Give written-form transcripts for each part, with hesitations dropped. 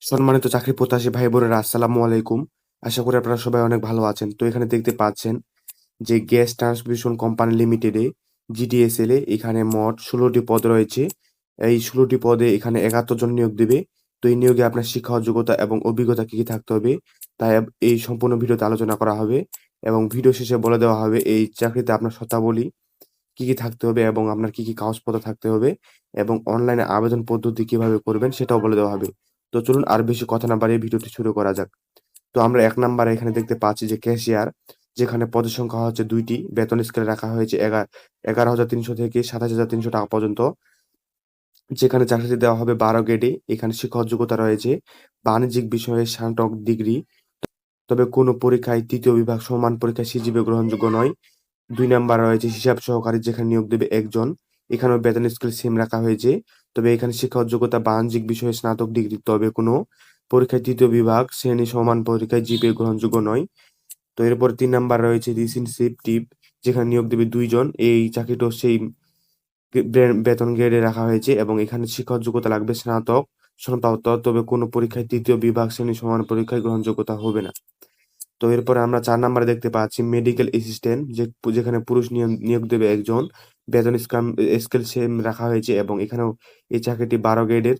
সম্মানিত চাকরি প্রত্যাশী ভাই বোনেরা আসসালামু আলাইকুম। আশা করি আপনারা সবাই অনেক ভালো আছেন। তো এখানে দেখতে পাচ্ছেন যে গ্যাস ট্রান্সমিশন কোম্পানি লিমিটেডে জিডিএসএল এ এখানে মোট ১৬টি পদ রয়েছে। এই ১৬টি পদে এখানে ৭১ জন নিয়োগ দিবে। তো এই নিয়োগে আপনার শিক্ষা ও যোগ্যতা এবং অভিজ্ঞতা কি থাকতে হবে তাই এই সম্পূর্ণ ভিডিওতে আলোচনা করা হবে এবং ভিডিও শেষে বলে দেওয়া হবে এই চাকরিতে আপনার শর্তাবলী কি থাকতে হবে এবং আপনার কি কাগজপত্র থাকতে হবে এবং অনলাইনে আবেদন পদ্ধতি কিভাবে করবেন সেটাও বলে দেওয়া হবে। তো চলুন আর বেশি কথা না বাড়িয়ে ভিডিওটি শুরু করা যাক। তো আমরা ১ নাম্বারে এখানে দেখতে পাচ্ছি যে ক্যাশিয়ার, যেখানে পদের সংখ্যা হচ্ছে ২ টি। বেতন স্কেল রাখা হয়েছে ১১,৩০০ থেকে ২৭,৩০০ টাকা পর্যন্ত। যেখানে চাকরিতে দেওয়া হবে ১২ গ্রেডে। এখানে শিক্ষাগত যোগ্যতা রয়েছে বাণিজ্যিক বিষয়ে স্নাতক ডিগ্রি। তবে কোনো পরীক্ষায় ৩য় বিভাগ সমান পরীক্ষায় সিজিপিএ গ্রহণযোগ্য নয়। ২ নাম্বার রয়েছে হিসাব সহকারী, যেখানে নিয়োগ দেবে ১ জন। এখানেও বেতন স্কেল সেম রাখা হয়েছে। তবে এখানে শিক্ষাগত যোগ্যতা বাণিজ্যিক বিষয়ে স্নাতক ডিগ্রি। তবে কোনো পরীক্ষায় ৩য় বিভাগ শ্রেণী সমান পরীক্ষায় জিপিএ গ্রহণযোগ্য নয়। তো এরপরে ৩ নাম্বার রয়েছে রিসিপটিভ, যেখানে নিয়োগ দেবে ২ জন। এই চাকরিটাও সেই বেতন গ্রেডে রাখা হয়েছে এবং এখানে শিক্ষাগত যোগ্যতা লাগবে স্নাতক সনদপ্রাপ্ত। তবে কোনো পরীক্ষায় ৩য় বিভাগ শ্রেণী সমান পরীক্ষায় গ্রহণযোগ্যতা হবে না। তো এরপরে আমরা ৪ নাম্বারে দেখতে পাচ্ছি মেডিকেল অ্যাসিস্ট্যান্ট, যেখানে পুরুষ নিয়োগ দেবে ১ জন। বেতন স্কেল সেম রাখা হয়েছে এবং এখানেও এই চাকরিটি ১২ গ্রেডের,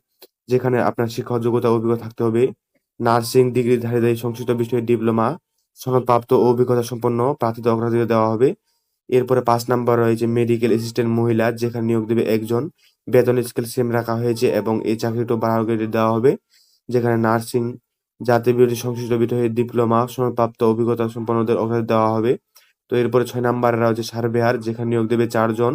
যেখানে আপনার শিক্ষাগত যোগ্যতা ও অভিজ্ঞতা থাকতে হবে। নার্সিং ডিগ্রিধারীদের সংশ্লিষ্ট বিষয়ে ডিপ্লোমা সনদপ্রাপ্ত ও অভিজ্ঞতা সম্পন্ন প্রার্থীদের অগ্রাধিকার দেওয়া হবে। এরপরে ৫ নাম্বার রয়েছে মেডিকেল অ্যাসিস্ট্যান্ট মহিলা, যেখানে নিয়োগ দেবে ১ জন। বেতন স্কেল সেম রাখা হয়েছে এবং এই চাকরিটাও ১২ গ্রেডে দেওয়া হবে। যেখানে নার্সিং জাতীয় বিরোধী সংশ্লিষ্ট বিষয়ে ডিপ্লোমা সনদপ্রাপ্ত অভিজ্ঞতা সম্পন্নদের অগ্রাধিকার দেওয়া হবে। তো এরপরে ৬ নাম্বারে রয়েছে সার্ভেয়ার, যেখানে নিয়োগ দেবে ৪ জন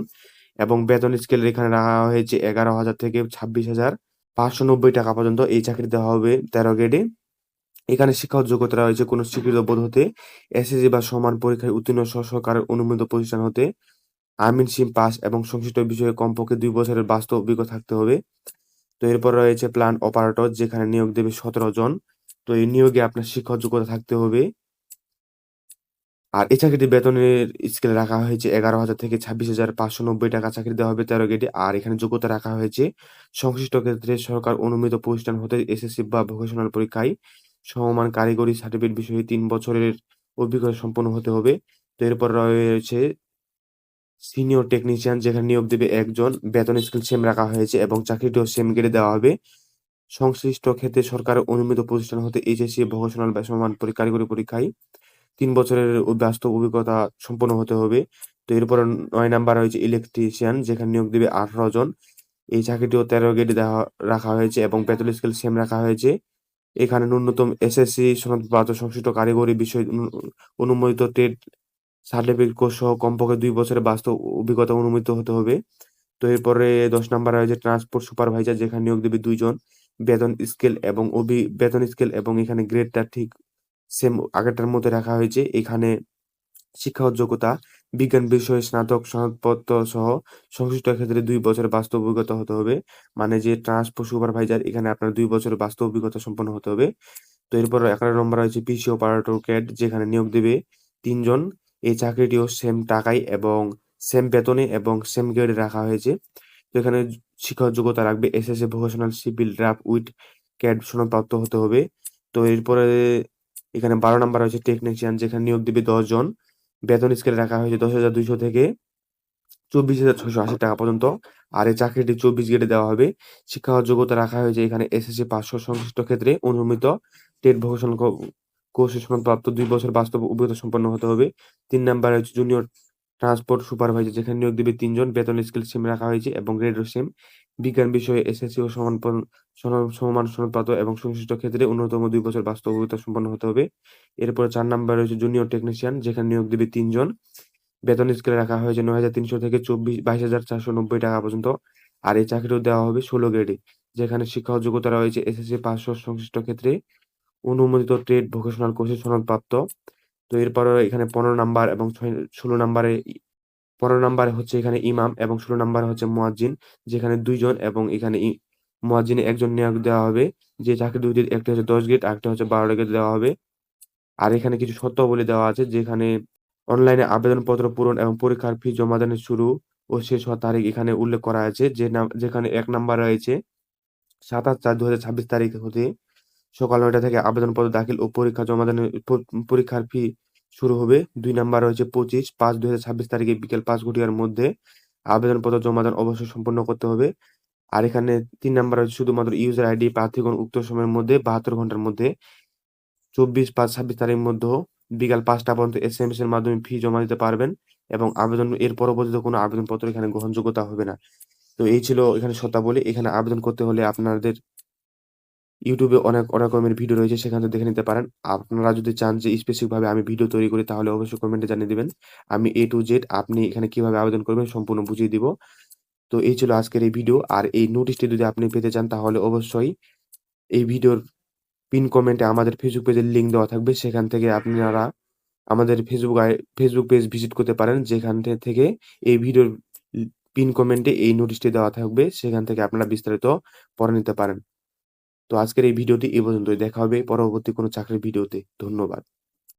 এবং বেতন স্কেল এখানে রাখা হয়েছে ১১,০০০ থেকে ২৬,৫৯০ টাকা পর্যন্ত। এই চাকরি দেওয়া হবে ১৩ গ্রেডে। এখানে শিক্ষাগত যোগ্যতা রয়েছে কোনো স্বীকৃত বোর্ড হতে, এসএসসি বা সমান পরীক্ষায় উত্তীর্ণ সরকারের অনুমোদিত প্রতিষ্ঠান হতে, আমিন সিম পাস এবং সংশ্লিষ্ট বিষয়ে কমপক্ষে ২ বছরের বাস্তব অভিজ্ঞতা থাকতে হবে। তো এরপর রয়েছে প্ল্যান্ট অপারেটর, যেখানে নিয়োগ দেবে ১৭ জন। তো এই নিয়োগে আপনার শিক্ষাগত যোগ্যতা থাকতে হবে। আর এই চাকরিটির বেতনের স্কেল রাখা হয়েছে ১১,০০০ থেকে ২৬,৫৯০ টাকা। চাকরি দেওয়া হবে ১৩ গ্রেডে। আর এখানে যোগ্যতা রাখা হয়েছে সংশ্লিষ্ট ক্ষেত্রে সরকার অনুমোদিত প্রতিষ্ঠান হতে এসএসসি বা ভোকেশনাল পরীক্ষায় সমমান কারিগরি সার্টিফিকেট বিষয়ে ৩ বছরের অভিজ্ঞতা সম্পন্ন হতে হবে। তো এরপর রয়েছে সিনিয়র টেকনিশিয়ান, যেখানে নিয়োগ দেবে ১ জন। বেতন স্কেল সেম রাখা হয়েছে এবং চাকরিটিও সেম গ্রেডে দেওয়া হবে। সংশ্লিষ্ট ক্ষেত্রে সরকারের অনুমোদিত প্রতিষ্ঠান হতে এইচএসসি ভোকেশনাল বা সমমান কারিগরি পরীক্ষায় ৩ বছরের বাস্তব অভিজ্ঞতা সম্পন্ন হতে হবে। তো এরপরে ৯ নাম্বার রয়েছে ইলেকট্রিশিয়ান, যেখানে নিয়োগ দেবে ১৮ জন। এই চাকরিটিও ১৩ গ্রেডে রাখা হয়েছে এবং বেতন স্কেল সেম রাখা হয়েছে। এখানে ন্যূনতম এসএসসি সনদপ্রাপ্ত সংশ্লিষ্ট কারিগরি বিষয় অনুমোদিত ট্রেড সার্টিফিকেট কোর্স সহ কমপক্ষে ২ বছরের বাস্তব অভিজ্ঞতা অনুমিত হতে হবে। তো এরপরে ১০ নাম্বারে রয়েছে ট্রান্সপোর্ট সুপারভাইজার, যেখানে নিয়োগ দেবে ২ জন। বেতন স্কেল এবং এখানে গ্রেডটা ঠিক সেম আগেরটার মধ্যে রাখা হয়েছে। এখানে শিক্ষাগত যোগ্যতা বিজ্ঞান বিষয়ে স্নাতক সনদপত্র সহ সংশ্লিষ্ট ক্ষেত্রে ২ বছরের বাস্তব অভিজ্ঞতা হতে হবে। মানে যে ট্রান্সপোর্ট সুপারভাইজার, এখানে আপনার ২ বছরের বাস্তব অভিজ্ঞতা সম্পন্ন হতে হবে। তো এরপর ১১ নম্বর রয়েছে পিসি অপারেটর ক্যাড, যেখানে নিয়োগ দেবে ৩ জন। এই চাকরিটিও সেম টাকায় এবং সেম বেতনে এবং সেম গ্রেডে রাখা হয়েছে। তো এখানে শিক্ষাগত যোগ্যতা রাখবে SSC vocational civil draft with CAD সনদপ্রাপ্ত হতে হবে। তো এরপরে এখানে ১২ নাম্বার রয়েছে টেকনিশিয়ান, যেখানে নিয়োগ দিবে ১০ জন। বেতন স্কেল রাখা হয়েছে ১০,২০০ থেকে ২৪,৬৮০ টাকা পর্যন্ত। আর এই চাকরিটি ২৪ গ্রেডে দেওয়া হবে। শিক্ষাগত যোগ্যতা রাখা হয়েছে এখানে এসএসসি পাস সংশ্লিষ্ট ক্ষেত্রে অনুমিত টেট ভোকেশনাল কোর্সে সনদপ্রাপ্ত ২ বছর বাস্তব অভিজ্ঞতা সম্পন্ন হতে হবে। ৩ নাম্বারে হচ্ছে জুনিয়র ট্রান্সপোর্ট সুপারভাইজার, যেখানে নিয়োগ দিবে ৩ জন। বেতন স্কেল সেম রাখা হয়েছে এবং গ্রেডও সেম। বিজ্ঞান বিষয়ে এসএসসি ও সমমান সনদপ্রাপ্ত এবং সংশ্লিষ্ট ক্ষেত্রে ন্যূনতম ২ বছর বাস্তব অভিজ্ঞতা সম্পন্ন হতে হবে। এরপরে ৪ নাম্বারে রয়েছে জুনিয়র টেকনিশিয়ান, যেখানে নিয়োগ দিবে ৩ জন। বেতন স্কেলে রাখা হয়েছে ৯,৩০০ থেকে ২২,৪৯০ টাকা পর্যন্ত। আর এই চাকরিও দেওয়া হবে ১৬ গ্রেডে, যেখানে শিক্ষাগত যোগ্যতা রয়েছে এসএসসি পাস সংশ্লিষ্ট ক্ষেত্রে অনুমোদিত ট্রেড ভোকেশনাল কোর্সে সনদপ্রাপ্ত। তো এরপরে এখানে ১৫ নাম্বার এবং ১৬ নাম্বারে ১৫ নাম্বারে হচ্ছে এখানে ইমাম এবং ১৬ নাম্বারে হচ্ছে মুয়াজ্জিন, যেখানে ২ জন এবং এখানে মুয়াজ্জিনে ১ জন নিয়োগ দেওয়া হবে। যে চাকরি দুইটির একটি হচ্ছে ১০ গ্রেড, আরেকটা হচ্ছে ১২ গ্রেড দেওয়া হবে। আর এখানে কিছু শর্তাবলী দেওয়া আছে, যেখানে অনলাইনে আবেদনপত্র পূরণ এবং পরীক্ষার ফি জমা দানের শুরু ও শেষ হওয়ার তারিখ এখানে উল্লেখ করা আছে। যেখানে ১ নাম্বার রয়েছে ২৭/৪/২০২৬ তারিখ হতে সকাল ৯টা থেকে আবেদনপত্র দাখিল ও পরীক্ষা জমাদানের পরীক্ষার ফি শুরু হবে। ২ নাম্বার রয়েছে ২৫/৫/২০২৬ তারিখে বিকেল ৫ ঘটিকার মধ্যে আবেদনপত্র জমাদান অবশ্যই সম্পন্ন করতে হবে। আর এখানে ৩ নাম্বার হচ্ছে শুধুমাত্র ইউজার আইডি প্রার্থীগণ উক্ত সময়ের মধ্যে ৭২ ঘন্টার মধ্যে ২৪/৫/২৬ তারিখের মধ্যে বিকাল ৫টা পর্যন্ত এসএমএস এর মাধ্যমে ফি জমা দিতে পারবেন এবং এর পরবর্তীতে কোনো আবেদনপত্র এখানে গ্রহণযোগ্যতা হবে না। তো এই ছিল এখানে শর্তাবলী। এখানে আবেদন করতে হলে আপনাদের YouTube এ অনেক রকমের ভিডিও রয়েছে, সেখান থেকে দেখে নিতে পারেন। আপনারা যদি চান যে স্পেসিফিক ভাবে আমি ভিডিও তৈরি করি তাহলে অবশ্যই কমেন্টে জানিয়ে দিবেন। আমি A to Z আপনি এখানে কিভাবে আবেদন করবেন সম্পূর্ণ বুঝিয়ে দিব। তো এই ছিল আজকের এই ভিডিও। আর এই নোটিশটি যদি আপনি পেতে চান তাহলে অবশ্যই এই ভিডিওর পিন কমেন্টে আমাদের ফেসবুক পেজের লিংক দেওয়া থাকবে। সেখান থেকে আপনারা আমাদের ফেসবুক পেজ ভিজিট করতে পারেন। যেখান থেকে এই ভিডিওর পিন কমেন্টে এই নোটিশটি দেওয়া থাকবে। সেখান থেকে আপনারা বিস্তারিত পড়ে নিতে পারেন। তো আজকের এই ভিডিওটি এ পর্যন্তই। দেখা হবে পরবর্তী কোনো চাকরির ভিডিওতে। ধন্যবাদ।